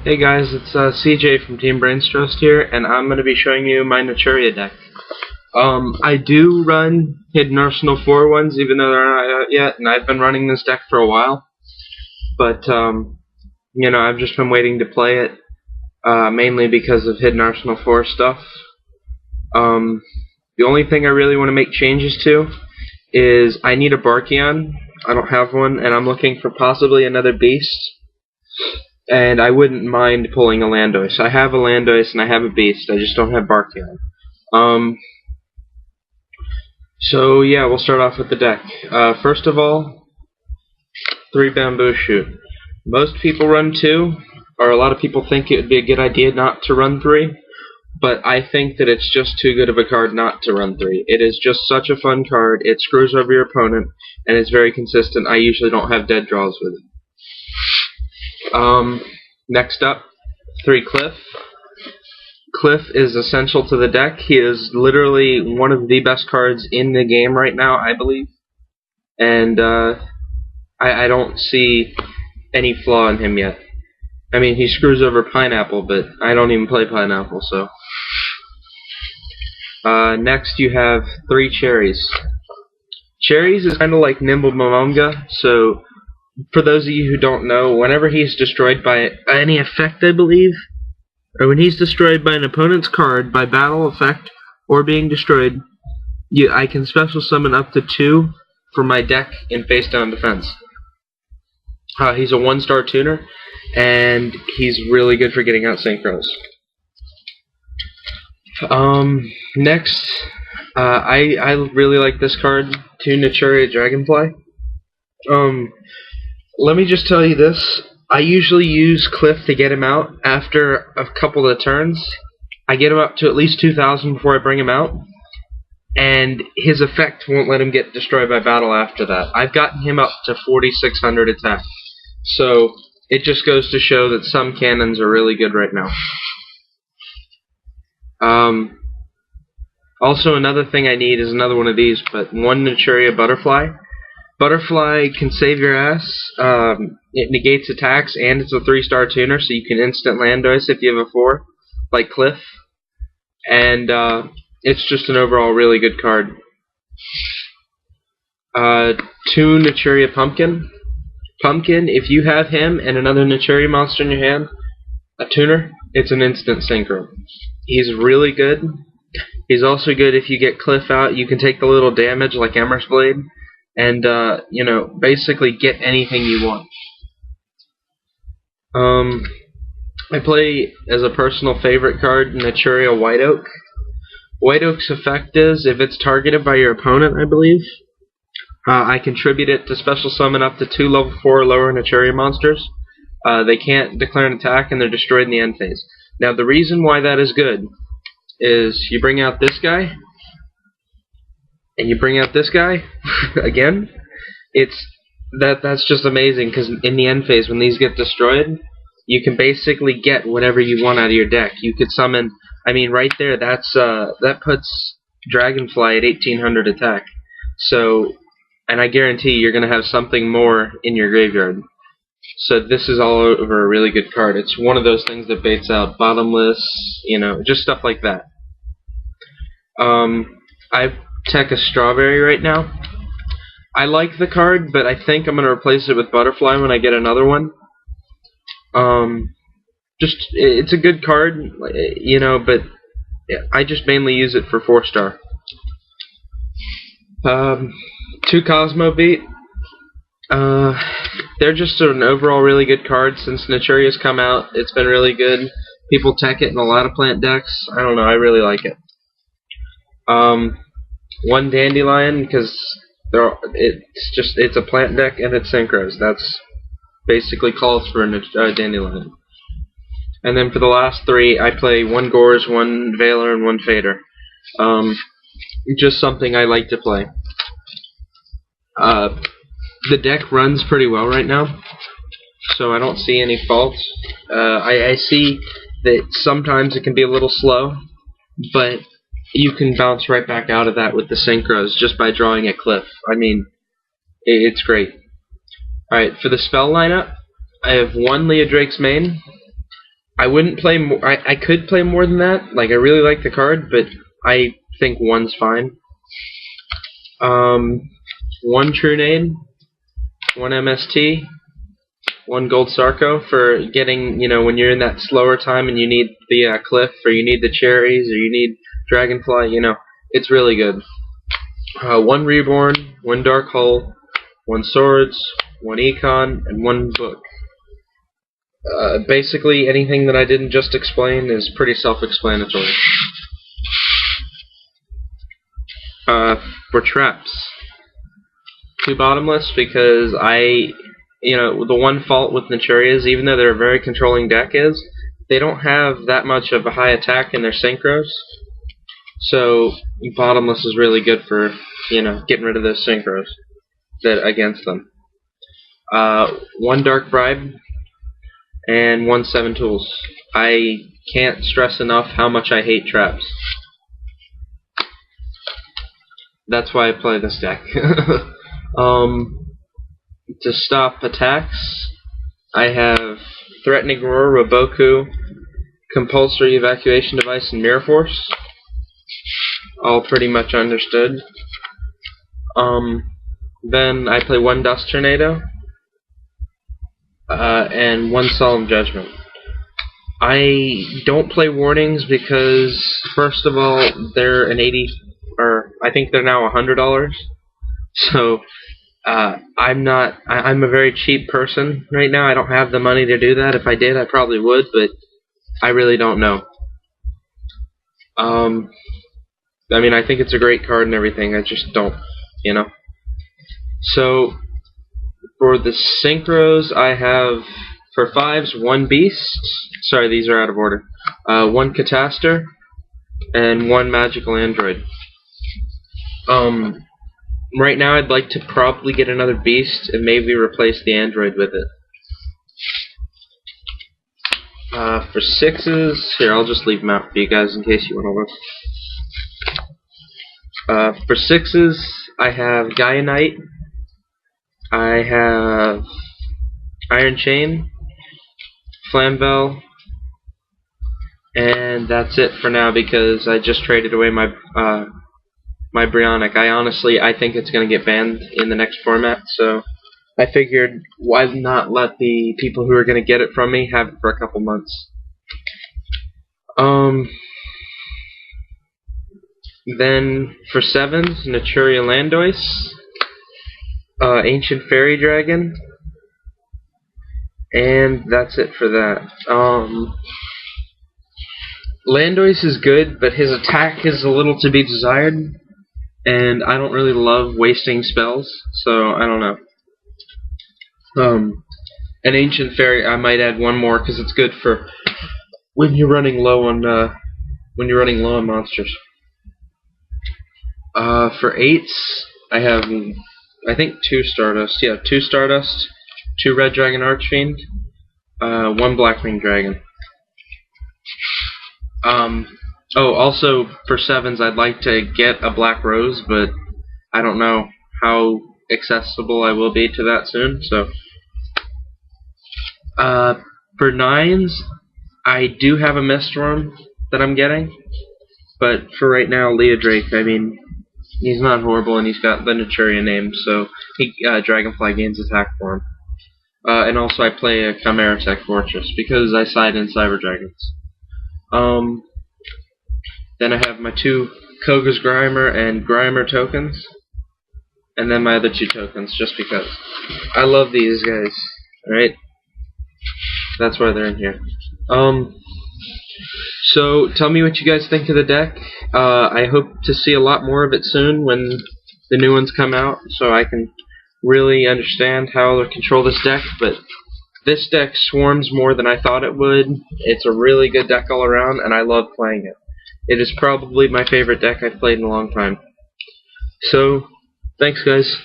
Hey guys, it's CJ from TeamBrainsTrust here, and I'm going to be showing you my Naturia deck. I do run Hidden Arsenal 4 ones, even though they're not out yet, and I've been running this deck for a while. But, I've just been waiting to play it, mainly because of Hidden Arsenal 4 stuff. The only thing I really want to make changes to is I need a Barkion. I don't have one, and I'm looking for possibly another Beast. And I wouldn't mind pulling a Landois. I have a Landois and I have a Beast. I just don't have Barkion. So yeah, we'll start off with the deck. First of all, 3 Bamboo Shoot. Most people run 2, or a lot of people think it would be a good idea not to run 3. But I think that it's just too good of a card not to run 3. It is just such a fun card. It screws over your opponent, and it's very consistent. I usually don't have dead draws with it. Next up, 3 Cliff. Cliff is essential to the deck. He is literally one of the best cards in the game right now, I believe. And I don't see any flaw in him yet. I mean, he screws over Pineapple, but I don't even play Pineapple, so. Next you have 3 Cherries. Cherries is kind of like Nimble Momonga, so for those of you who don't know, whenever he's destroyed by any effect, I believe, or when he's destroyed by an opponent's card by battle effect or being destroyed, I can special summon up to 2 for my deck in face down defense. He's a 1-star tuner, and he's really good for getting out synchros. Next, I really like this card, 2 Naturia Dragonfly. Let me just tell you this. I usually use Cliff to get him out after a couple of turns. I get him up to at least 2,000 before I bring him out, and his effect won't let him get destroyed by battle after that. I've gotten him up to 4,600 attack. So it just goes to show that some cannons are really good right now. Also, another thing I need is another one of these, but 1 Naturia Butterfly. Butterfly can save your ass. It negates attacks, and it's a 3-star tuner, so you can instant Landois if you have a 4, like Cliff. And it's just an overall really good card. 2 Naturia Pumpkin. Pumpkin, if you have him and another Naturia monster in your hand, a tuner, it's an instant synchro. He's really good. He's also good if you get Cliff out. You can take the little damage like Emmer's Blade, and basically get anything you want. I play as a personal favorite card Naturia White Oak. White Oak's effect is, if it's targeted by your opponent, I believe, I contribute it to special summon up to 2 level 4 or lower Naturia monsters. They can't declare an attack, and they're destroyed in the end phase. Now, the reason why that is good is you bring out this guy, and you bring out this guy again. That's just amazing, because in the end phase, when these get destroyed, you can basically get whatever you want out of your deck. You could summon, I mean, right there, that puts Dragonfly at 1,800 attack. So, and I guarantee you're going to have something more in your graveyard. So this is all over a really good card. It's one of those things that baits out Bottomless, just stuff like that. I tech a Strawberry right now. I like the card, but I think I'm going to replace it with Butterfly when I get another one. It's a good card, but I just mainly use it for 4-star. 2 Cosmo Beat. They're just an overall really good card. Since Naturia's come out, it's been really good. People tech it in a lot of plant decks. I don't know, I really like it. 1 Dandelion, because it's a plant deck and it's synchros. That's basically calls for a Dandelion. And then for the last 3, I play 1 Gorz, 1 Veiler, and 1 Fader. Just something I like to play. The deck runs pretty well right now, so I don't see any faults. I see that sometimes it can be a little slow, but you can bounce right back out of that with the synchros just by drawing a Cliff. I mean, it's great. Alright, for the spell lineup, I have 1 Leodrake's Mane, I wouldn't play more. I could play more than that. Like, I really like the card, but I think one's fine. One True Nade, one MST, one Gold Sarco for getting, when you're in that slower time and you need the cliff, or you need the cherries, or you need Dragonfly, it's really good. One Reborn, one Dark Hull, one Swords, one Econ, and one Book. Basically, anything that I didn't just explain is pretty self-explanatory. For traps, 2 bottomless, because the one fault with Naturia is, even though they're a very controlling deck, is they don't have that much of a high attack in their synchros. So bottomless is really good for getting rid of those synchros against them. 1 Dark Bribe and 1 7 Tools. I can't stress enough how much I hate traps. That's why I play this deck. To stop attacks, I have Threatening Roar, Roboku, Compulsory Evacuation Device, and Mirror Force. All pretty much understood. Then I play 1 Dust Tornado and 1 Solemn Judgment. I don't play Warnings because, first of all, they're an I think they're now $100. So I'm a very cheap person right now. I don't have the money to do that. If I did, I probably would, but I really don't know. I think it's a great card and everything. I just don't, So for the synchros, I have, for 5s, 1 Beast. Sorry, these are out of order. 1 Cataster and 1 Magical Android. Right now, I'd like to probably get another Beast and maybe replace the Android with it. For 6s, here, I'll just leave them out for you guys in case you want to look. For 6s, I have Gaia Knight, I have Iron Chain, Flamvel, and that's it for now because I just traded away my my Brionic. I think it's going to get banned in the next format, so I figured why not let the people who are going to get it from me have it for a couple months. Then for 7s, Naturia Landois, Ancient Fairy Dragon, and that's it for that. Landois is good, but his attack is a little to be desired, and I don't really love wasting spells, so I don't know. An Ancient Fairy, I might add 1 more because it's good for when you're running low on monsters. For 8s, I have, I think, 2 Stardust. Yeah, 2 Stardust, 2 Red Dragon Archfiend, 1 Blackwing Dragon. Also, for 7s, I'd like to get a Black Rose, but I don't know how accessible I will be to that soon, so. For 9s, I do have a Miststorm that I'm getting, but for right now, Leah Drake, he's not horrible, and he's got the Naturia name, so Dragonfly gains attack for him. And also I play a Chimera Tech Fortress, because I side in Cyber Dragons. Then I have my 2 Koga's Grimer and Grimer tokens, and then my other 2 tokens, just because. I love these guys, alright? That's why they're in here. So, tell me what you guys think of the deck. I hope to see a lot more of it soon when the new ones come out, so I can really understand how to control this deck, but this deck swarms more than I thought it would. It's a really good deck all around, and I love playing it. It is probably my favorite deck I've played in a long time. So, thanks guys.